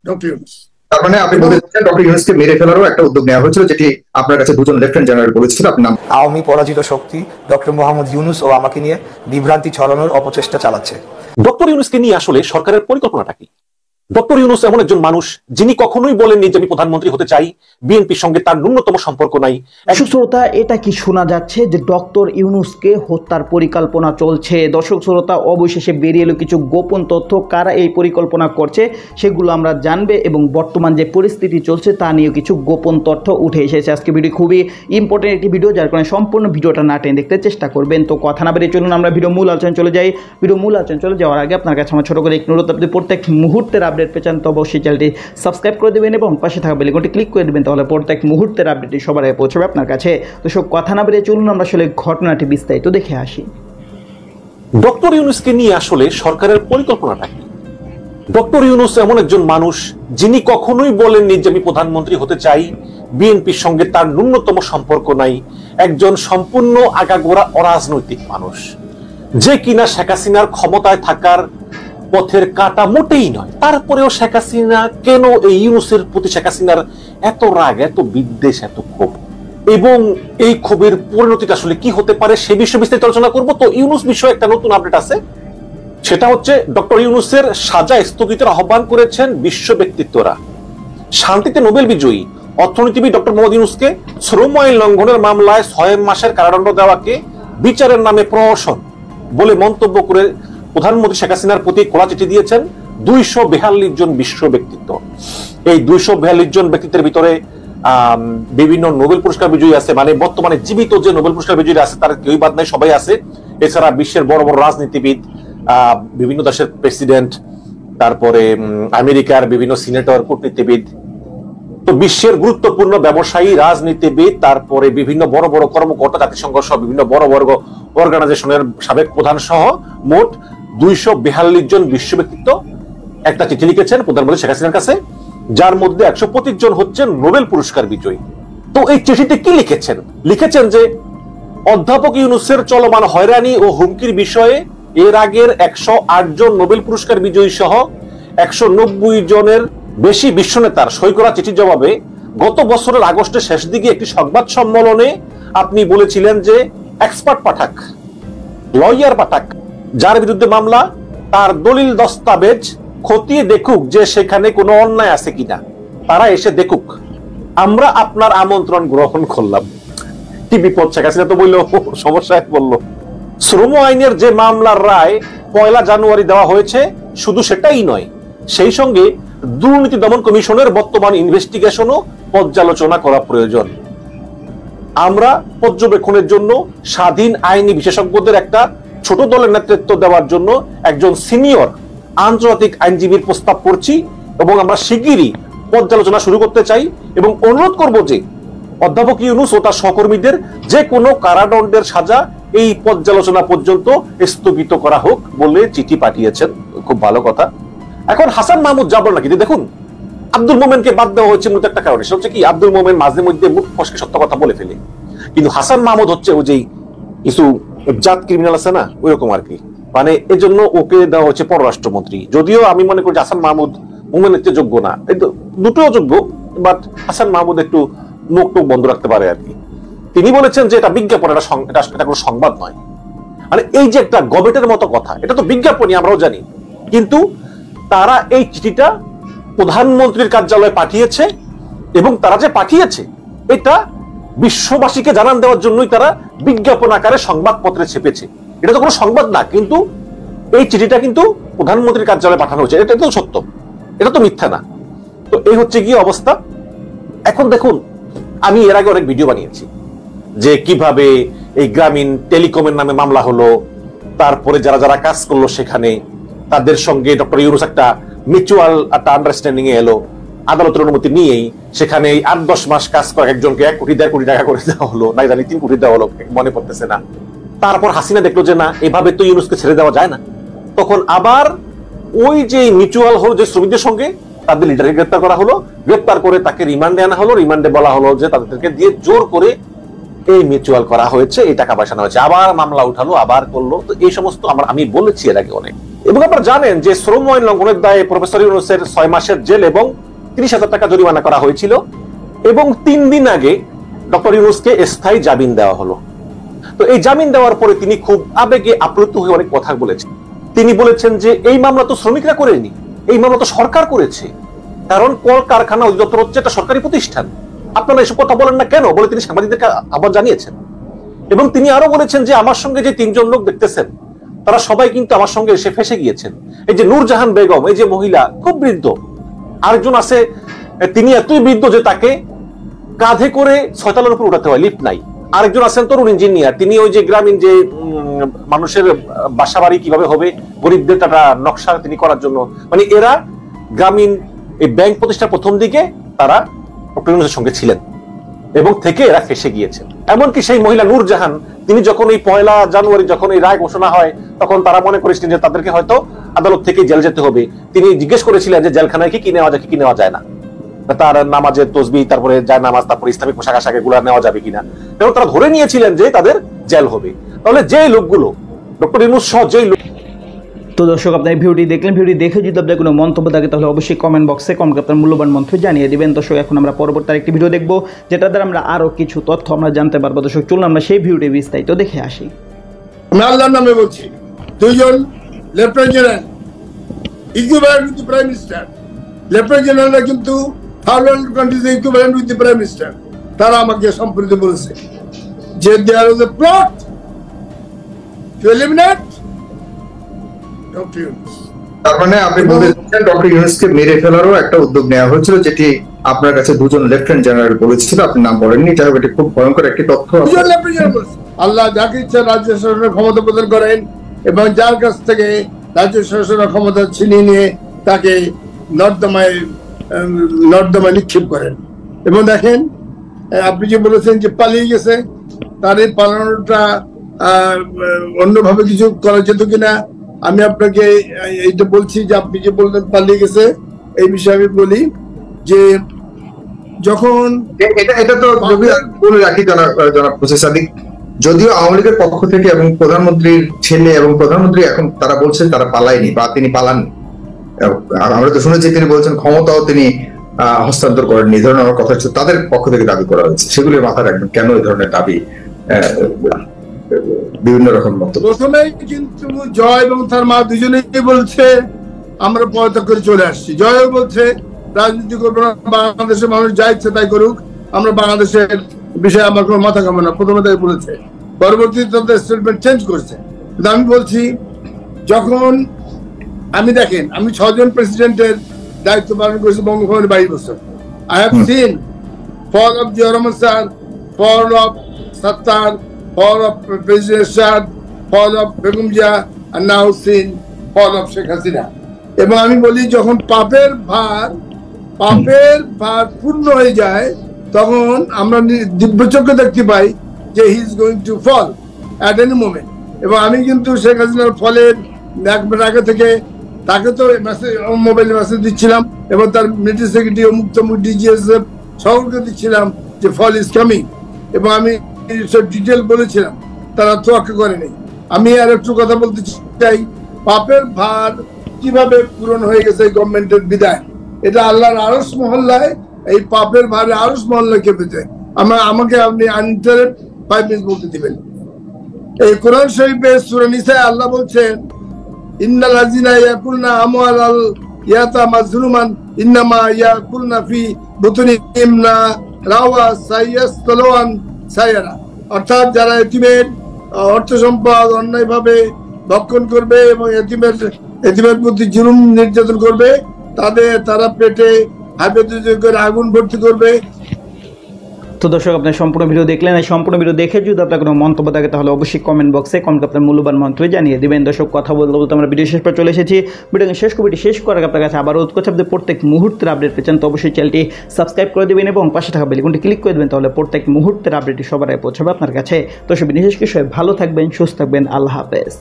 Doctor Yunus. তার মানে আপনি বলতে চাচ্ছেন ডক্টর ইউনূসকে মেরে ফেলারও একটা উদ্যোগ নেওয়া হয়েছিল, যেটি আপনার কাছে দুজন লেফটেন্যান্ট জেনারেল বলেছিল আপনার নাম। আওয়ামী পরাজিত শক্তি ডক্টর মোহাম্মদ ইউনূস ও আমাকে নিয়ে বিভ্রান্তি ছড়ানোর অপচেষ্টা চালাচ্ছে। ডক্টর ইউনূসকে নিয়ে আসলে সরকারের পরিকল্পনাটা কি? ডক্টর ইউনূস এমন একজন মানুষ যিনি কখনোই বলেননি যে আমি প্রধানমন্ত্রী হতে চাই, বিএনপির সঙ্গে তার ন্যূনতম সম্পর্ক নাই। দর্শক শ্রোতা, এটা কি শোনা যাচ্ছে যে ডক্টর ইউনূসকে হত্যার পরিকল্পনা চলছে? দর্শক শ্রোতা, অবশেষে বেরিয়ে এলো কিছু গোপন তথ্য। কারা এই পরিকল্পনা করছে সেগুলো আমরা জানবে, এবং বর্তমান যে পরিস্থিতি চলছে তা নিয়েও কিছু গোপন তথ্য উঠে এসেছে। আজকে ভিডিও খুবই ইম্পর্টেন্ট একটি ভিডিও, যার কারণে সম্পূর্ণ ভিডিওটা না টেনে দেখতে চেষ্টা করবেন। তো কথা না বেরিয়ে চলুন আমরা ভিডিও মূল আলোচনা চলে যাই। ভিডিও মূল আলোচনা চলে যাওয়ার আগে আপনার কাছে আমার ছোট করে একটু অনুরোধ, আপনি প্রত্যেক মুহূর্তের আপডেট পেয়েছেন তো অবশ্যই চ্যানেলটি সাবস্ক্রাইব করে দেবেন এবং পাশে থাকা বেল আইকনটি ক্লিক করে দেবেন, তাহলে প্রত্যেক মুহূর্তের আপডেটটি সবার আগে পৌঁছাবে আপনার কাছে। তো সব কথা না বেরিয়ে চলুন আমরা আসলে ঘটনাটি বিস্তারিত দেখে আসি। ডক্টর ইউনূসকে নিয়ে আসলে সরকারের পরিকল্পনাটা কি? ডক্টর ইউনূস এমন একজন মানুষ যিনি কখনোই বলেননি যে আমি প্রধানমন্ত্রী হতে চাই, বিএনপির সঙ্গে তার ন্যূনতম সম্পর্ক নাই। একজন সম্পূর্ণ আগাগোড়া অরাজনৈতিক মানুষ, যে কিনা শেখ হাসিনার ক্ষমতায় থাকার পথের কাটা মোটেই নয়। তারপরেও শেখ হাসিনা কেন, এই ইউনূসের প্রতি শেখ হাসিনার এত রাগ, এত বিদ্বেষ, এত ক্ষোভ, এবং এই ক্ষোভের পরিণতিটা আসলে কি হতে পারে সে বিষয়ে বিস্তারিত আলোচনা করবো। তো ইউনূস বিষয়ে একটা নতুন আপডেট আছে, সেটা হচ্ছে ডক্টর ইউনূসের সাজা স্থগিতের আহ্বান করেছেন বিশ্ব ব্যক্তিত্বরা। শান্তিতে নোবেল বিজয়ী অর্থনীতিবিদ ডক্টর মোহাম্মদ ইউনূসকে শ্রম আইন লঙ্ঘনের মামলায় 6 মাসের কারাদণ্ড দেওয়াকে বিচারের নামে প্রহসন বলে মন্তব্য করে প্রধানমন্ত্রী শেখ হাসিনার প্রতি খোলা চিঠি দিয়েছেন 242 জন বিশ্ব ব্যক্তিত্ব। এই 242 জন ব্যক্তিত্বের ভিতরে বিভিন্ন নোবেল পুরস্কার বিজয়ী আছে, মানে বর্তমানে জীবিত যে নোবেল পুরস্কার বিজয়ী আছে তার কেউই বাদ নাই, সবাই আছে। এছাড়া বিশ্বের বড় বড় রাজনীতিবিদ, বিভিন্ন দেশের প্রেসিডেন্ট, তারপরে আমেরিকার বিভিন্ন সিনেটর, কূটনীতিবিদ, তো বিশ্বের গুরুত্বপূর্ণ ব্যবসায়ী, রাজনীতিবিদ, তারপরে বিভিন্ন বড় বড় কর্মকর্তা, জাতিসংঘ সহ বিভিন্ন বড় বড় অর্গানাইজেশনের সাবেক প্রধান সহ মোট 242 জন বিশ্ব ব্যক্তিত্ব একটা চিঠি লিখেছেন প্রধানমন্ত্রী শেখ হাসিনার কাছে, যার মধ্যে 125 জন হচ্ছেন নোবেল পুরস্কার বিজয়ী। তো এই চিঠিতে কি লিখেছেন? লিখেছেন যে অধ্যাপক ইউনূসের চলমান হয়রানি ও হুমকির বিষয়ে এর আগের 108 জন নোবেল পুরস্কার বিজয়ী সহ 190 জনের বেশি বিশ্বনেতার সই করা চিঠির জবাবে গত বছরের আগস্টের শেষ দিকে একটি সংবাদ সম্মেলনে আপনি বলেছিলেন যে এক্সপার্ট পাঠাক, লয়ার পাঠাক, যার বিরুদ্ধে মামলা, তার দলিল দস্তাবেজ খতিয়ে দেখুক যে সেখানে কোনো অন্যায় আছে কিনা, তারা এসে দেখুক, আমরা আপনার আমন্ত্রণ গ্রহণ করলাম। কি বিপদ! শেখ হাসিনা তো বললো, সমস্যায় বললো। শ্রম আইনের যে মামলার রায় 1 জানুয়ারি দেওয়া হয়েছে, শুধু সেটাই নয়, সেই সঙ্গে দুর্নীতি দমন কমিশনের বর্তমান ইনভেস্টিগেশনও পর্যালোচনা করা প্রয়োজন। আমরা পর্যবেক্ষণের জন্য স্বাধীন আইনি বিশেষজ্ঞদের একটা ছোট দলের নেতৃত্ব দেওয়ার জন্য একজন সিনিয়র আন্তর্জাতিক আইনজীবীর প্রস্তাব করছি, এবং আমরা শিগগিরই পর্যালোচনা শুরু করতে চাই এবং অনুরোধ করব যে অধ্যাপক ইউনূস ও তার সহকর্মীদের যে কোনো কারাদণ্ডের সাজা এই পর্যালোচনা পর্যন্ত স্থগিত করা হোক বলে চিঠি পাঠিয়েছেন। খুব ভালো কথা। এখন হাসান মাহমুদ যাবো নাকি? দেখুন, আব্দুল মোমেনকে বাদ দেওয়া হয়েছে মূলত একটা কারণে, সেটা হচ্ছে কি, আব্দুল মোমেন মাঝে মধ্যে মুখ ফসকে সত্য কথা বলে ফেলে, কিন্তু হাসান মাহমুদ হচ্ছে ওই যে কিছু জাত ক্রিমিনাল আছে না, ওইরকম আর কি, মানে এই জন্য ওকে দেওয়া হচ্ছে পররাষ্ট্রমন্ত্রী। যদিও আমি মনে করি হাসান মাহমুদ মোমেনের চেয়ে যোগ্য না, দুটোও যোগ্য, বাট হাসান মাহমুদ একটু মুখ টুক বন্ধ রাখতে পারে আর কি। তিনি বলেছেন যে এটা বিজ্ঞাপন, এটা কোনো সংবাদ নয়। মানে এই যে একটা গবেটের মতো কথা, এটা তো বিজ্ঞাপনই, আমরাও জানি, কিন্তু তারা এই চিঠিটা প্রধানমন্ত্রীর কার্যালয়ে পাঠিয়েছে, এবং তারা যে পাঠিয়েছে এটা বিশ্ববাসীকে জানান দেওয়ার জন্যই তারা বিজ্ঞাপন আকারে সংবাদপত্রে ছেপেছে। এটা তো কোনো সংবাদ না, কিন্তু এই চিঠিটা কিন্তু প্রধানমন্ত্রীর কার্যালয়ে পাঠানো হয়েছে, এটা তো সত্য, এটা তো মিথ্যা না। তো এই হচ্ছে কি অবস্থা। এখন দেখুন, আমি এর আগে অনেক ভিডিও বানিয়েছি যে কিভাবে এই গ্রামীণ টেলিকমের নামে মামলা হলো, তারপরে যারা যারা কাজ করলো সেখানে তাদের সঙ্গে ডক্টর ইউনূস একটা মিউচুয়াল একটা আন্ডারস্ট্যান্ডিং এ এলো, আদালতের অনুমতি নিয়েই সেখানে 8-10 মাস কাজ করা একজনকে 1 কোটি 1.5 কোটি টাকা করে দেওয়া হলো, নাই জানি 3 কোটি দেওয়া হলো, মনে পড়তেছে না। তারপর হাসিনা দেখলো যে না, এভাবে তো ইউনূসকে ছেড়ে দেওয়া যায় না, তখন আবার ওই যে মিউচুয়াল হলো যে শ্রমিকদের সঙ্গে তাদের লিডারকে গ্রেপ্তার করা হলো, গ্রেপ্তার করে তাকে রিমান্ডে আনা হলো, রিমান্ডে বলা হলো যে তাদেরকে দিয়ে জোর করে এই মিউচুয়াল করা হয়েছে, এই টাকা পয়সা নেওয়া হয়েছে, আবার মামলা উঠালো, আবার করলো। তো এই সমস্ত আমি বলেছি এর আগে অনেক, এবং আপনারা জানেন যে শ্রম আইন লঙ্ঘনের দায়ে প্রফেসর ইউনূসের 6 মাসের জেল এবং 30,000 টাকা জরিমানা করা হয়েছিল এবং 3 দিন আগে ডক্টর ইউনূসকে স্থায়ী জামিন দেওয়া হলো। তো এই জামিন দেওয়ার পরে তিনি খুব আবেগে আপ্লুত হয়ে অনেক কথা বলেছেন। তিনি বলেছেন যে এই মামলা তো শ্রমিকরা করেনি, এই মামলা তো সরকার করেছে, কারণ কল কারখানা অধিদপ্তর হচ্ছে একটা সরকারি প্রতিষ্ঠান, আপনারা এসব কথা বলেন না কেন বলে তিনি সাংবাদিকদেরকে আহ্বান জানিয়েছেন। এবং তিনি আরো বলেছেন যে আমার সঙ্গে যে 3 জন লোক দেখতেছেন তারা সবাই কিন্তু আমার সঙ্গে এসে ফেসে গিয়েছেন। এই যে নূরজাহান বেগম, এই যে মহিলা খুব বৃদ্ধ, আরেকজন আছে তিনি এতই বৃদ্ধ যে তাকে কাঁধে করে 6 তলার উপর উঠাতে হয়, লিফট নাই। আরেকজন আছেন তরুণ ইঞ্জিনিয়ার, তিনি ওই যে গ্রামীণ যে মানুষের বাসা বাড়ি কিভাবে হবে গরিবদের টাকা নকশা তিনি করার জন্য, মানে এরা গ্রামীণ এই ব্যাংক প্রতিষ্ঠার প্রথম দিকে তারা ডক্টর ইউনূসের সঙ্গে ছিলেন এবং থেকে এরা ফেসে গিয়েছেন। এমনকি সেই মহিলা নূরজাহান তিনি যখন এই 1 জানুয়ারি যখন এই রায় ঘোষণা হয় তখন তারা মনে করেছিলেন যে তাদেরকে হয়তো আদালত থেকে জেল যেতে হবে। তিনি জিজ্ঞেস করেছিলেন যে জেলখানায় কি নেওয়া যায় কি নেওয়া যায় না, তার নামাজের তসবিহ, তারপরে যায় নামাজ, তারপরে ইসলামিক পোশাক আশাক এগুলো নেওয়া যাবে কিনা, এবং তারা ধরে নিয়েছিলেন যে তাদের জেল হবে। তাহলে যে লোকগুলো ডক্টর ইউনূস সহ যেই লোক। তো দর্শক আপনার ভিডিওটি দেখলেন, ভিডিও দেখে যদি আপনার কোনো মন্তব্য থাকে তাহলে অবশ্যই কমেন্ট বক্সে আপনার মূল্যবান মন্তব্য জানিয়ে দিবেন। দর্শক এখন আমরা পরবর্তী আরেকটি ভিডিও দেখবো যেটা দ্বারা আমরা আরো কিছু তথ্য আমরা জানতে পারবো। দর্শক চলুন আমরা সেই ভিডিওটি বিস্তারিত দেখে আসি। আমি আল্লাহর নামে বলছি, 2 জন lieutenant general equivalent with the prime minister, lieutenant জেনারেলরা কিন্তু third world countries equivalent with the prime minister, তারা আমাকে সম্পর্কে বলেছে যে there was a plot to eliminate doctor Yunus. তার মানে আপনি বলতে চাচ্ছেন ডক্টর ইউনূসকে মেরে ফেলারও একটা উদ্যোগ নেওয়া হয়েছিল, যেটি আপনার কাছে 2 জন লেফটেন্যান্ট জেনারেল বলেছিল, আপনি নাম বলেননি। যাই হোক, এটি খুব ভয়ঙ্কর একটি তথ্য। আল্লাহ যাকে ইচ্ছা রাজ্য শাসনের ক্ষমতা প্রদান করেন এবং যার কাছ থেকে রাজ্য শাসনের ক্ষমতা ছিনিয়ে নিয়ে তাকে নর্দমায় নিক্ষেপ করেন। এবং দেখেন, আপনি যে বলেছেন যে পালিয়ে গেছে, তার এই পালানোটা অন্যভাবে কিছু করা যেত কিনা, আমি আপনাকে এইটা বলছি যে আপনি যে বললেন পালিয়ে গেছে, এই বিষয়ে আমি বলি যে যখন এটা তো বলে রাখি জনাব প্রসেসাদিক, যদিও আওয়ামী লীগের পক্ষ থেকে এবং প্রধানমন্ত্রীর ছেলে এবং প্রধানমন্ত্রী এখন তারা বলছেন তারা পালায়নি বা তিনি পালাননি। আমরা তো শুনেছি তিনি বলছেন ক্ষমতাও তিনি হস্তান্তর করেননি, এই ধরনের কথা হচ্ছে তাদের পক্ষ থেকে দাবি করা হয়েছে। সেগুলির মাথায় রাখবেন কেন এই ধরনের দাবি, বিভিন্ন রকম মন্তব্য। প্রথমেই কিন্তু জয় এবং তার মা দুজনেই বলছে আমরা পদত্যাগ করে চলে আসছি। জয়ও বলছে রাজনীতি করবো না, বাংলাদেশের মানুষ যা ইচ্ছে তাই করুক, আমরা বাংলাদেশের বিষয়ে আমার কোনো মাথা কামে না, প্রথমে তাই বলেছে। পরবর্তীতে তাদের স্টেটমেন্ট চেঞ্জ করছে। কিন্তু আমি বলছি, যখন আমি দেখেন আমি 6 জন প্রেসিডেন্টের দায়িত্ব পালন করেছি বঙ্গভবনের 22 বছর। I have seen fall of Ziaur Rahman sir, fall of Sattar, fall of President Ershad, fall of Begum Zia, and now seen fall of Sheikh Hasina. এবং আমি বলি, যখন পাপের ভার পূর্ণ হয়ে যায় তখন আমরা দিব্য চোখে দেখতে পাই যে he is going to fall at any moment. এবং আমি কিন্তু শেখ হাসিনার ফলের 1 মিনিট আগে থেকে তাকে তো মোবাইলে মেসেজ দিচ্ছিলাম এবং তার মিলিটারি সেক্রেটারি মুক্ত ডিজিএসএফ সকলকে দিচ্ছিলাম যে ফল ইজ কামিং, এবং আমি সব ডিটেল বলেছিলাম, তারা তোয়াক্কা করেনি। আমি আর একটু কথা বলতে চাই, পাপের ভার কিভাবে পূরণ হয়ে গেছে এই গভর্নমেন্টের বিদায়, এটা আল্লাহর আরশ মহল্লায় এই পাপের ভারে আরশ মহল্লায় কেঁপেছে। আমাকে আপনি আনটারে 5 মিনিট বলতে দিবেন। এই কোরআন শরীফে সূরা নিসায় আল্লাহ বলছেন, ইন্নাল লাযিনা ইয়াকুলনা আমওয়ালাল ইয়াতামা যুলমান ইন্নামা ইয়াকুলনা ফি বুতুনিহিম নারা সাইয়াসতালুন সাইয়ারা। অর্থাৎ যারা এতিমের অর্থ সম্পদ অন্যায়ভাবে ভক্ষণ করবে এবং এতিমের প্রতি জুলুম নির্যাতন করবে, তারা পেটে হাবিয়ে করে আগুন ভর্তি করবে। তো দর্শক আপনার সম্পূর্ণ ভিডিও দেখলেন, এই সম্পূর্ণ ভিডিও দেখে যদি আপনার কোনো মন্তব্য থাকে তাহলে অবশ্যই কমেন্ট বক্সে আপনার মূল্যবান মন্তব্য জানিয়ে দেবেন। দর্শক কথা বলতে বলতে আমরা ভিডিও শেষ পর চলে এসেছি। ভিডিওটি শেষ করার আপনার কাছে আবার অনুরোধ করছি, আপনি প্রত্যেক মুহূর্তের আপডেট পেয়েছেন তো অবশ্যই চ্যানেলটি সাবস্ক্রাইব করে দেবেন এবং পাশে থাকা বেল আইকনটি ক্লিক করে দেবেন, তাহলে প্রত্যেক মুহূর্তের আপডেটটি সবার আগে পৌঁছাবে আপনার কাছে। তো সব বিশেষ কিছু ভালো থাকবেন, সুস্থ থাকবেন, আল্লাহ হাফেজ।